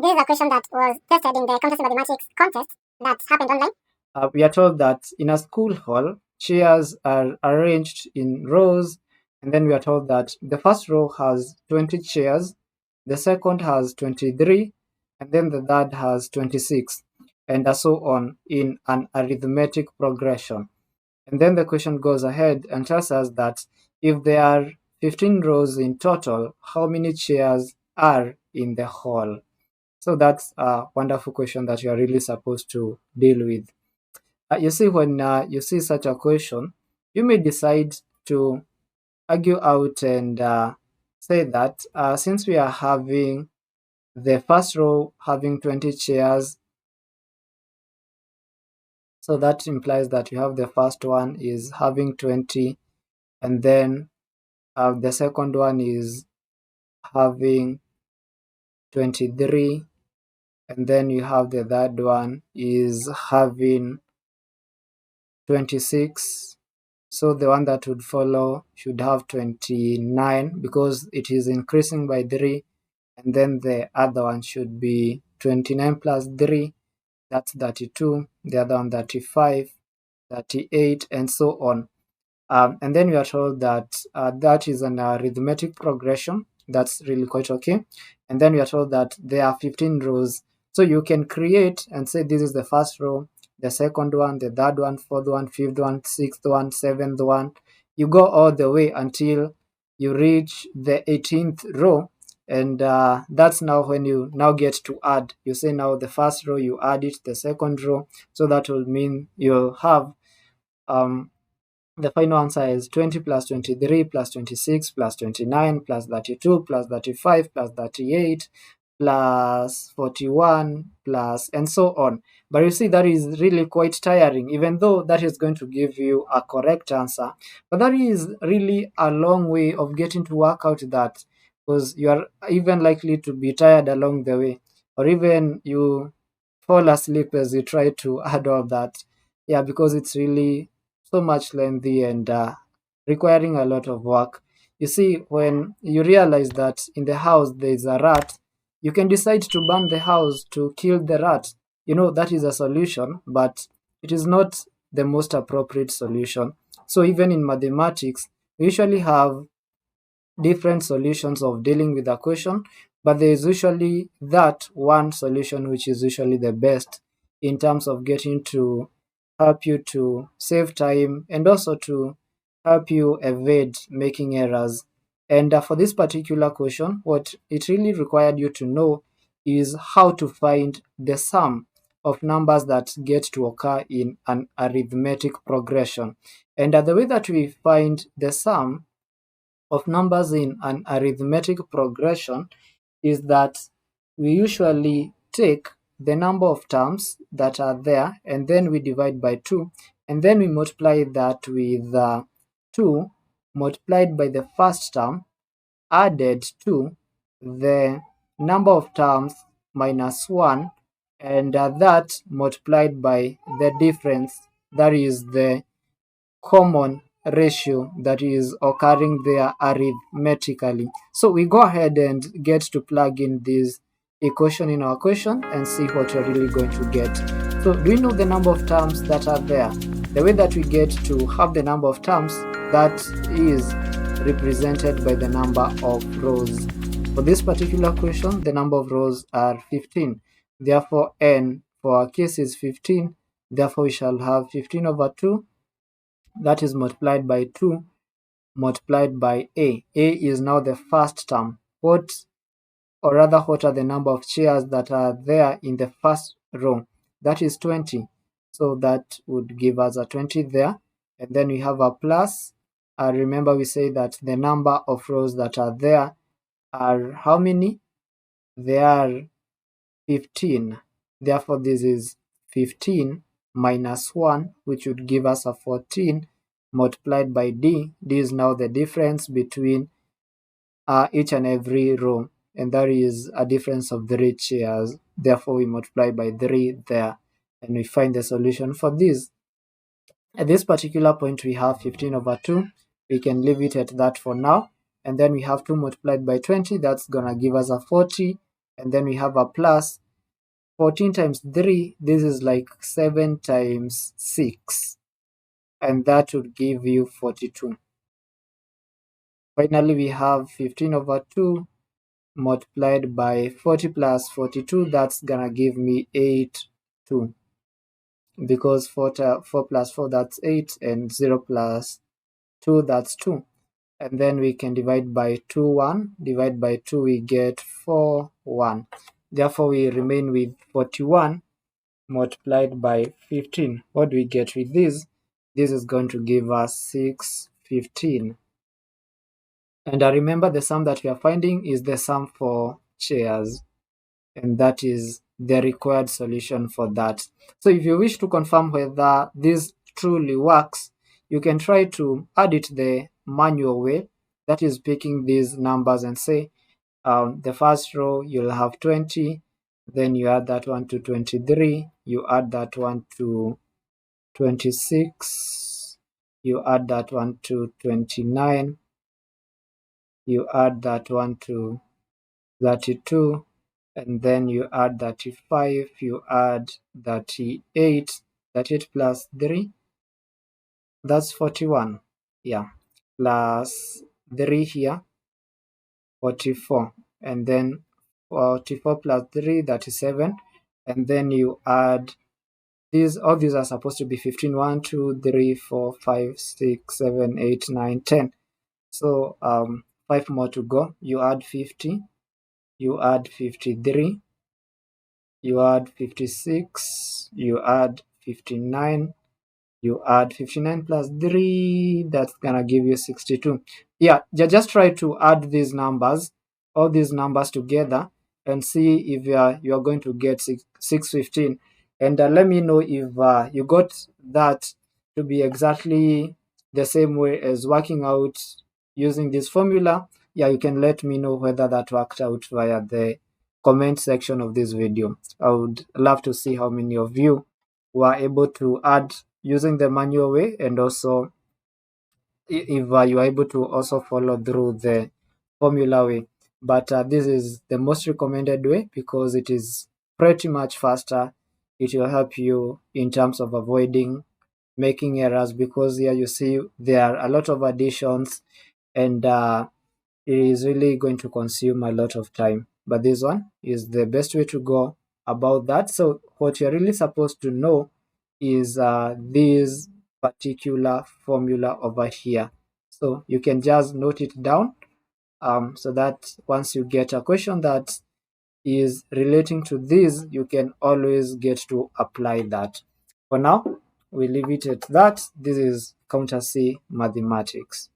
This is a question that was tested in the Countacy mathematics contest that happened online. We are told that in a school hall, chairs are arranged in rows, and then we are told that the first row has 20 chairs, the second has 23, and then the third has 26, and so on in an arithmetic progression. And then the question goes ahead and tells us that if there are 15 rows in total, how many chairs are in the hall? So that's a wonderful question that you are really supposed to deal with. You see, when you see such a question, you may decide to argue out and say that since we are having the first row having 20 chairs, so that implies that you have the first one is having 20, and then the second one is having 23, and then you have the third one is having 26. So the one that would follow should have 29 because it is increasing by 3, and then the other one should be 29 plus 3, that's 32, the other one 35, 38, and so on. And then we are told that that is an arithmetic progression. That's really quite okay. And then we are told that there are 15 rows. So you can create and say this is the first row, the second one, the third one, fourth one, fifth one, sixth one, seventh one. You go all the way until you reach the 18th row. And that's now when you now get to add. You say now the first row, you add it, the second row. So that will mean you'll have the final answer is 20 plus 23 plus 26 plus 29 plus 32 plus 35 plus 38 plus 41 plus and so on. But you see, that is really quite tiring, even though that is going to give you a correct answer. But that is really a long way of getting to work out that, because you are even likely to be tired along the way, or even you fall asleep as you try to add all that. Yeah, because it's really so much lengthy and requiring a lot of work. You see, when you realize that in the house there is a rat, you can decide to burn the house to kill the rat. You know, that is a solution, but it is not the most appropriate solution. So even in mathematics, we usually have different solutions of dealing with a question, but there is usually that one solution which is usually the best in terms of getting to help you to save time and also to help you evade making errors. And for this particular question, what it really required you to know is how to find the sum of numbers that get to occur in an arithmetic progression. And the way that we find the sum of numbers in an arithmetic progression is that we usually take the number of terms that are there and then we divide by 2, and then we multiply that with 2 multiplied by the first term added to the number of terms minus 1, and that multiplied by the difference, that is the common ratio that is occurring there arithmetically. So we go ahead and get to plug in this equation in our question and see what you're really going to get. So do we know the number of terms that are there? The way that we get to have the number of terms, that is represented by the number of rows. For this particular question, the number of rows are 15. Therefore, n for our case is 15. Therefore, we shall have 15 over 2, that is multiplied by 2 multiplied by a. A is now the first term. What are the number of chairs that are there in the first row? That is 20. So that would give us a 20 there. And then we have a plus. Remember, we say that the number of rows that are there are how many? They are 15. Therefore, this is 15 minus 1, which would give us a 14 multiplied by d. D is now the difference between each and every row, and that is a difference of 3 chairs. Therefore, we multiply by 3 there, and we find the solution for this. At this particular point, we have 15 over 2. We can leave it at that for now. And then we have 2 multiplied by 20. That's going to give us a 40. and then we have a plus 14 times 3, this is like 7 times 6, and that would give you 42. Finally, we have 15 over 2 multiplied by 40 plus 42, that's gonna give me 8, 2. Because 4 plus 4, that's 8, and 0 plus 2, that's 2. And then we can divide by 2, 1. Divide by 2, we get 4, 1. Therefore, we remain with 41 multiplied by 15. What do we get with this? This is going to give us 615. And remember, the sum that we are finding is the sum for chairs, and that is the required solution for that. So if you wish to confirm whether this truly works, you can try to add it the manual way, that is picking these numbers and say, the first row you'll have 20, then you add that one to 23, you add that one to 26, you add that one to 29, you add that one to 32, and then you add 35, you add 38, 38 plus 3, that's 41, yeah, plus 3 here, 44, and then 44 plus 3, 37, and then you add these, all these are supposed to be 15, 1, 2, 3, 4, 5, 6, 7, 8, 9, 10. So 5 more to go. You add 50, you add 53, you add 56, you add 59, you add 59 plus 3, that's gonna give you 62. Yeah, just try to add these numbers, all these numbers together, and see if you are going to get 615. And let me know if you got that to be exactly the same way as working out using this formula. Yeah, you can let me know whether that worked out via the comment section of this video. I would love to see how many of you were able to add using the manual way, and also if you are able to also follow through the formula way. But this is the most recommended way because it is pretty much faster. It will help you in terms of avoiding making errors, because here you see there are a lot of additions, and it is really going to consume a lot of time. But this one is the best way to go about that. So what you're really supposed to know is this particular formula over here. So you can just note it down, so that once you get a question that is relating to this, you can always get to apply that. For now, we leave it at that. This is Countacy Mathematics.